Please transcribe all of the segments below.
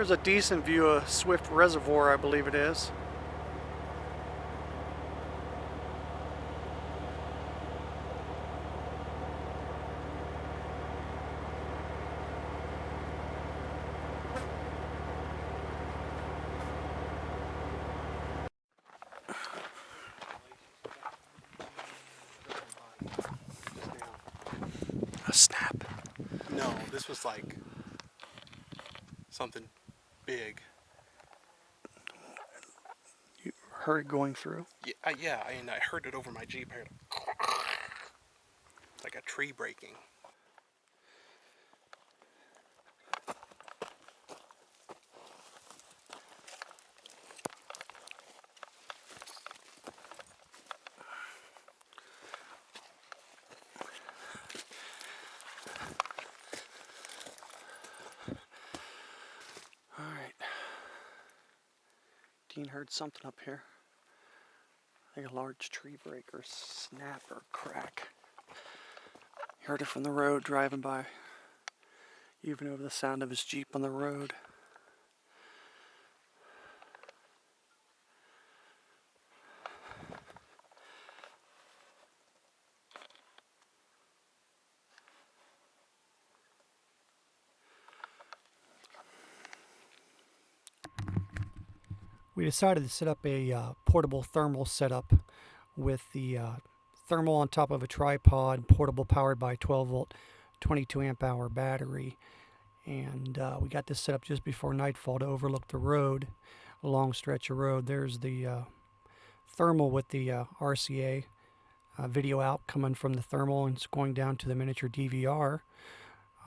Here's a decent view of Swift Reservoir, I believe it is. A snap. No, this was like something big. You heard it going through? Yeah, and I heard it over my Jeep. I heard like a tree breaking. Alright. Dean heard something up here. Like a large tree break or snap or crack. He heard it from the road driving by. Even over the sound of his Jeep on the road. We decided to set up a portable thermal setup with the thermal on top of a tripod, portable, powered by 12 volt 22 amp hour battery. And we got this set up just before nightfall to overlook the road, a long stretch of road. There's the thermal with the RCA video out coming from the thermal, and it's going down to the miniature DVR.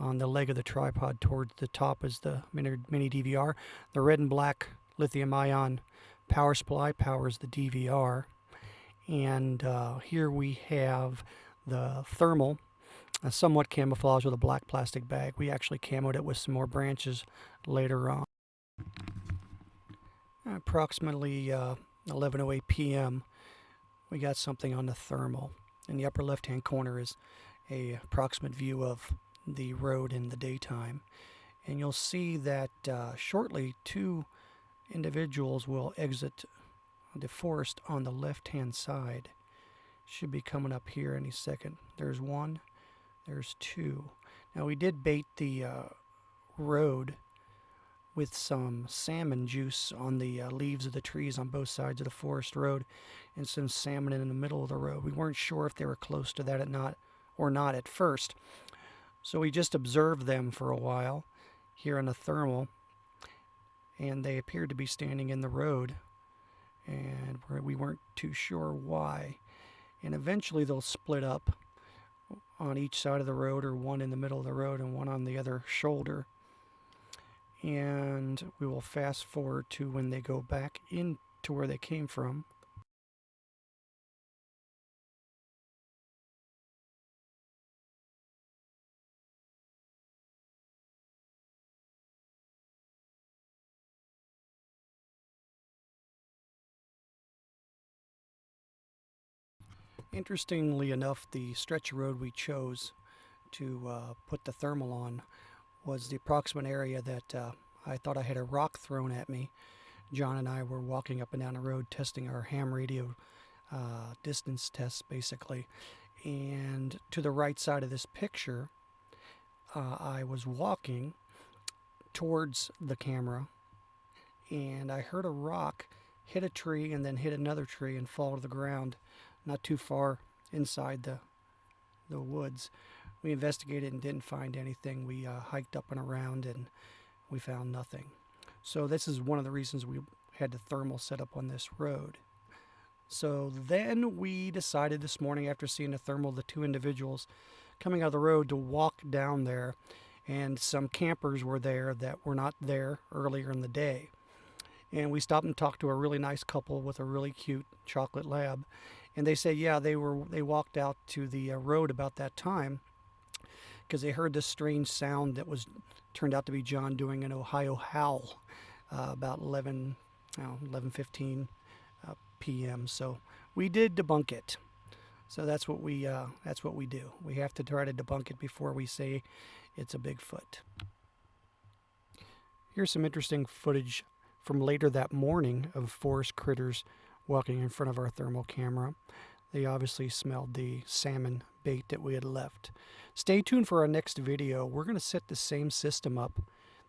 On the leg of the tripod towards the top is the mini DVR. The red and black lithium-ion power supply powers the DVR. And here we have the thermal, somewhat camouflaged with a black plastic bag. We actually camoed it with some more branches later on. Approximately 11:08 p.m. we got something on the thermal. In the upper left-hand corner is a approximate view of the road in the daytime. And you'll see that shortly two individuals will exit the forest on the left-hand side. Should be coming up here any second. There's one, there's two. Now we did bait the road with some salmon juice on the leaves of the trees on both sides of the forest road, and some salmon in the middle of the road. We weren't sure if they were close to that or not at first. So we just observed them for a while here on the thermal, and they appeared to be standing in the road, and we weren't too sure why. And eventually they'll split up on each side of the road, or one in the middle of the road and one on the other shoulder. And we will fast forward to when they go back into where they came from. Interestingly enough, the stretch of road we chose to put the thermal on was the approximate area that I thought I had a rock thrown at me. John and I were walking up and down the road testing our ham radio distance tests, basically. And to the right side of this picture, I was walking towards the camera, and I heard a rock hit a tree and then hit another tree and fall to the ground not too far inside the woods. We investigated and didn't find anything. We hiked up and around, and we found nothing. So this is one of the reasons we had the thermal set up on this road. So then we decided this morning, after seeing the thermal, the two individuals coming out of the road, to walk down there. And some campers were there that were not there earlier in the day. And we stopped and talked to a really nice couple with a really cute chocolate lab. And they say, yeah, they walked out to the road about that time because they heard this strange sound that turned out to be John doing an Ohio howl about 11:15 p.m. So we did debunk it. So that's what we do. We have to try to debunk it before we say it's a Bigfoot. Here's some interesting footage from later that morning of forest critters walking in front of our thermal camera. They obviously smelled the salmon bait that we had left. Stay tuned for our next video. We're going to set the same system up,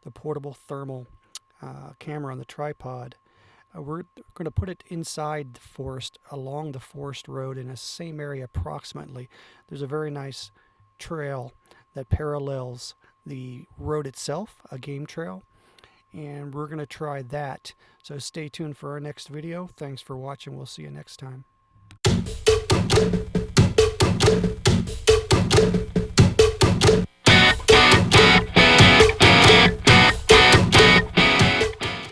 the portable thermal camera on the tripod. We're going to put it inside the forest, along the forest road in the same area approximately. There's a very nice trail that parallels the road itself, a game trail, and we're going to try that. So stay tuned for our next video. Thanks for watching. We'll see you next time.